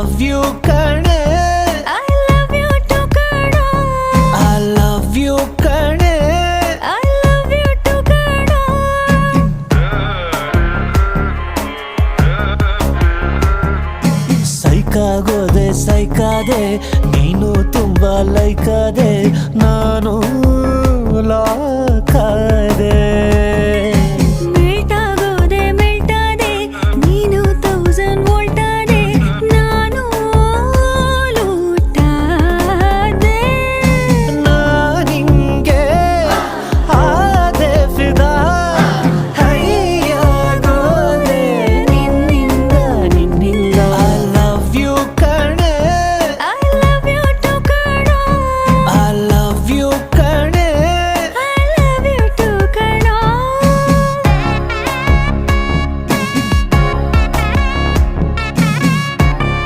love you ಕಣೆ I love you too ಕಣೋ I love you ಕಣೆ I love you too ಕಣೋ ಸೈಕಾಗೋದೆ ಸೈಕಾದೆ ನೀನು ತುಂಬಾ ಲೈಕಾದೆ ನಾನು ಲಾಕಾದೆ